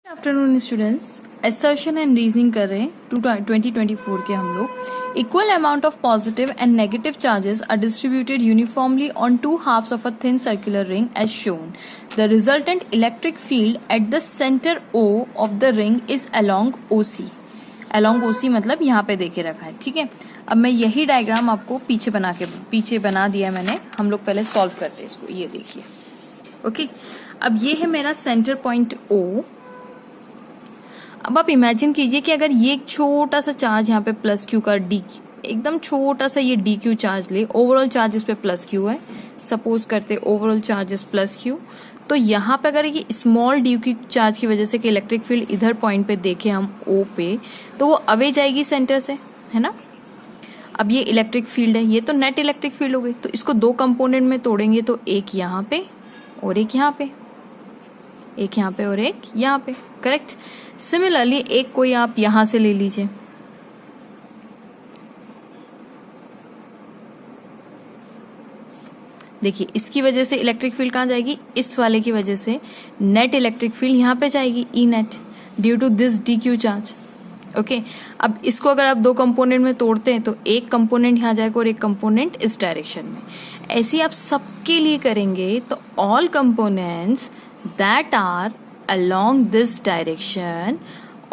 Afternoon students, assertion and reasoning कर रहे हैं 2024 के हम लोग। Equal amount of positive and negative charges are distributed uniformly on two halves of a thin circular ring as shown. The resultant electric field at the centre O of the ring is along OC. Along OC मतलब यहाँ पे देके रखा है, ठीक है। अब मैं यही डायग्राम आपको पीछे बना दिया मैंने। हम लोग पहले सॉल्व करते हैं इसको, ये देखिए। ओके, अब ये है मेरा सेंटर पॉइंट ओ। अब आप इमेजिन कीजिए कि अगर ये एक छोटा सा चार्ज यहाँ पे प्लस क्यू का डी, एकदम छोटा सा ये डी क्यू चार्ज ले, ओवरऑल चार्ज इस पे प्लस क्यू है, सपोज करते overall charge is plus Q, तो यहाँ पे अगर ये स्मॉल डी क्यू चार्ज की वजह से कि इलेक्ट्रिक फील्ड इधर पॉइंट पे देखें हम ओ पे, तो वो अवे जाएगी सेंटर से, है ना। अब ये इलेक्ट्रिक फील्ड है, ये तो नेट इलेक्ट्रिक फील्ड हो गई, तो इसको दो कंपोनेंट में तोड़ेंगे तो एक यहाँ पे और एक यहाँ पे, एक यहाँ पे और एक यहाँ पे, करेक्ट। सिमिलरली एक कोई आप यहां से ले लीजिए, देखिए इसकी वजह से इलेक्ट्रिक फील्ड कहां जाएगी, इस वाले की वजह से नेट इलेक्ट्रिक फील्ड यहां पे जाएगी, E net, due to this D Q charge. Okay, अब इसको अगर आप दो कंपोनेंट में तोड़ते हैं तो एक कंपोनेंट यहां जाएगा और एक कंपोनेंट इस डायरेक्शन में। ऐसे ही आप सबके लिए करेंगे तो all components that are along this direction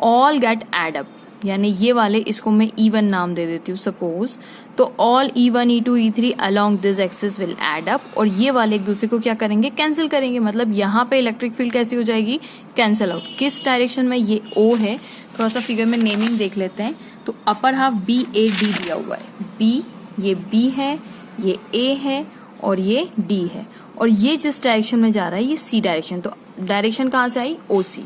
all get add up, यानी ये वाले इसको मैं E1 नाम दे देती हूँ सपोज, तो all E1, E2, E3 along this axis will add up, और ये वाले एक दूसरे को क्या करेंगे, कैंसिल करेंगे। मतलब यहाँ पे इलेक्ट्रिक फील्ड कैसी हो जाएगी, कैंसिल आउट। किस डायरेक्शन में, ये O है, थोड़ा सा फिगर में नेमिंग देख लेते हैं। तो upper half B A D दिया हुआ है, B, ये B है, ये A है और ये D है, और ये जिस डायरेक्शन में जा रहा है ये C डायरेक्शन, तो डायरेक्शन कहाँ से आई, OC।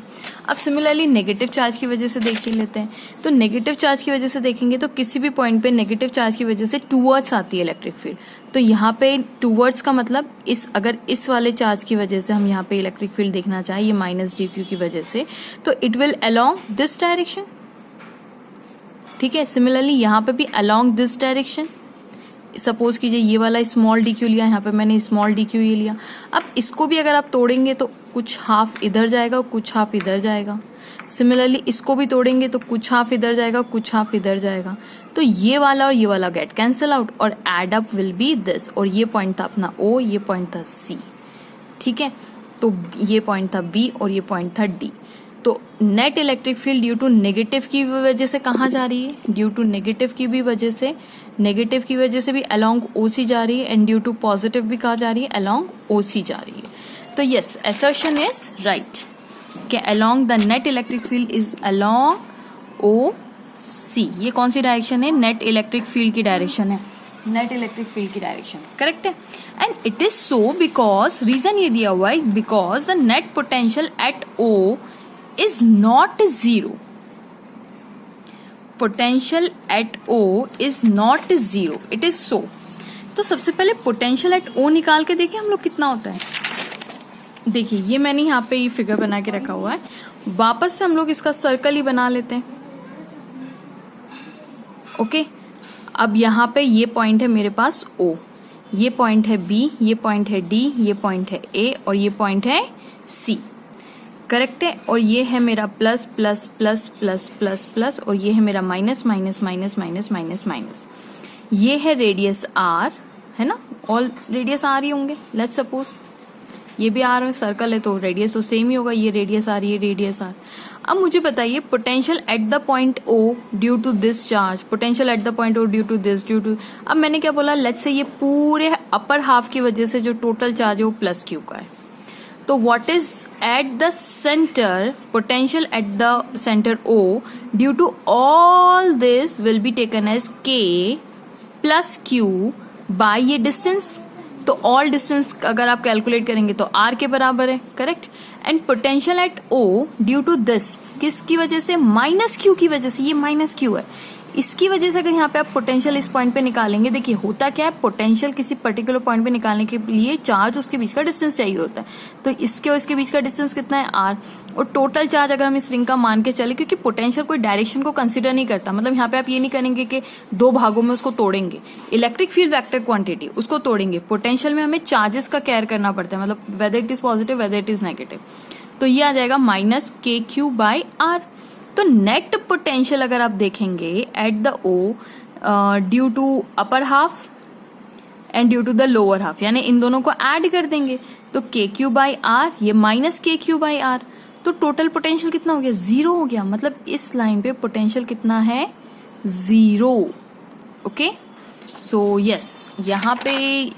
अब सिमिलरली नेगेटिव चार्ज की वजह से देख लेते हैं, तो नेगेटिव चार्ज की वजह से देखेंगे तो किसी भी पॉइंट पे नेगेटिव चार्ज की वजह से टूवर्ड्स आती है इलेक्ट्रिक फील्ड। तो यहाँ पे टूवर्ड्स का मतलब अगर इस वाले चार्ज की वजह से हम यहाँ पे इलेक्ट्रिक फील्ड देखना चाहें, ये माइनस डी क्यू की वजह से, तो it will along this direction, ठीक है। सिमिलरली यहाँ पे भी अलोंग दिस डायरेक्शन। सपोज कीजिए ये वाला स्मॉल डी क्यू लिया, यहाँ पे मैंने स्मॉल डी क्यू ये लिया। अब इसको भी अगर आप तोड़ेंगे तो कुछ हाफ इधर जाएगा और कुछ हाफ इधर जाएगा। सिमिलरली इसको भी तोड़ेंगे तो कुछ हाफ इधर जाएगा, कुछ हाफ इधर जाएगा। तो ये वाला और ये वाला गेट कैंसिल आउट और add up will be this, और ये पॉइंट था अपना O, ये पॉइंट था C, ठीक है। तो ये पॉइंट था B और ये पॉइंट था D। तो net electric field due to negative की वजह से कहाँ जा रही है, ड्यू टू नेगेटिव की भी वजह से, नेगेटिव की वजह से भी अलोंग OC जा रही है, एंड ड्यू टू पॉजिटिव भी कहाँ जा रही है, अलोंग OC जा रही है। तो यस, असर्शन इज राइट कि along the net electric field is along OC। ये कौन सी डायरेक्शन है, नेट इलेक्ट्रिक फील्ड की डायरेक्शन है, नेट इलेक्ट्रिक फील्ड की डायरेक्शन, करेक्ट है। And it is so because, reason ये दिया हुआ है, because the net potential at O is not zero. Potential at O is not zero. It is so. तो सबसे पहले पोटेंशियल एट O निकाल के देखिए हम लोग कितना होता है। देखिए ये मैंने यहाँ पे ये फिगर बना के रखा हुआ है, वापस से हम लोग इसका सर्कल ही बना लेते हैं। ओके, अब यहाँ पे ये पॉइंट है मेरे पास O, ये पॉइंट है B, ये पॉइंट है D, ये पॉइंट है A और ये पॉइंट है C, करेक्ट है। और ये है मेरा plus plus plus plus plus plus, और ये है मेरा minus minus minus minus minus minus. ये है रेडियस R, है ना, ऑल रेडियस R ही होंगे। लेट्स सपोज ये भी R है, सर्कल है तो रेडियस तो सेम ही होगा, ये रेडियस R, ये रेडियस R। अब मुझे बताइए potential at the point O due to this charge, potential at the point O due to this, due to, अब मैंने क्या बोला, लेट्स से ये पूरे अपर हाफ की वजह से जो टोटल चार्ज है वो प्लस क्यू का है। तो what is at the centre, potential at the centre O due to all this will be taken as K plus Q by ये डिस्टेंस। तो ऑल डिस्टेंस अगर आप कैलकुलेट करेंगे तो R के बराबर है, correct. And potential at O due to this, किसकी वजह से, माइनस Q की वजह से, ये माइनस Q है, इसकी वजह से अगर यहाँ पे आप पोटेंशियल इस पॉइंट पे निकालेंगे, देखिए होता क्या है, पोटेंशियल किसी पर्टिकुलर पॉइंट पे निकालने के लिए चार्ज उसके बीच का डिस्टेंस चाहिए होता है। तो इसके और इसके बीच का डिस्टेंस कितना है, R, और टोटल चार्ज अगर हम इस रिंग का मान के चले, क्योंकि पोटेंशियल कोई डायरेक्शन को कंसिडर नहीं करता, मतलब यहाँ पे आप ये नहीं करेंगे कि दो भागों में उसको तोड़ेंगे, इलेक्ट्रिक फील्ड वेक्टर क्वांटिटी उसको तोड़ेंगे। पोटेंशियल में हमें चार्जेस का केयर करना पड़ता है, मतलब whether it is positive whether it is negative. तो ये आ जाएगा minus K Q by R. तो नेट पोटेंशियल अगर आप देखेंगे at the O due to upper half and due to the lower half, यानी इन दोनों को ऐड कर देंगे तो के क्यू बाई आर, ये minus K Q by R, तो टोटल पोटेंशियल कितना हो गया, 0 हो गया। मतलब इस लाइन पे पोटेंशियल कितना है, 0। ओके, सो यस, यहाँ पे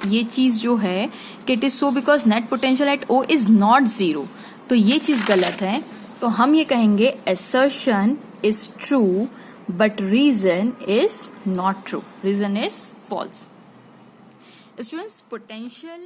ये चीज जो है कि it is so because net potential at O is not 0, तो ये चीज गलत है। तो हम ये कहेंगे assertion is true but reason is not true, reason is false. Students, potential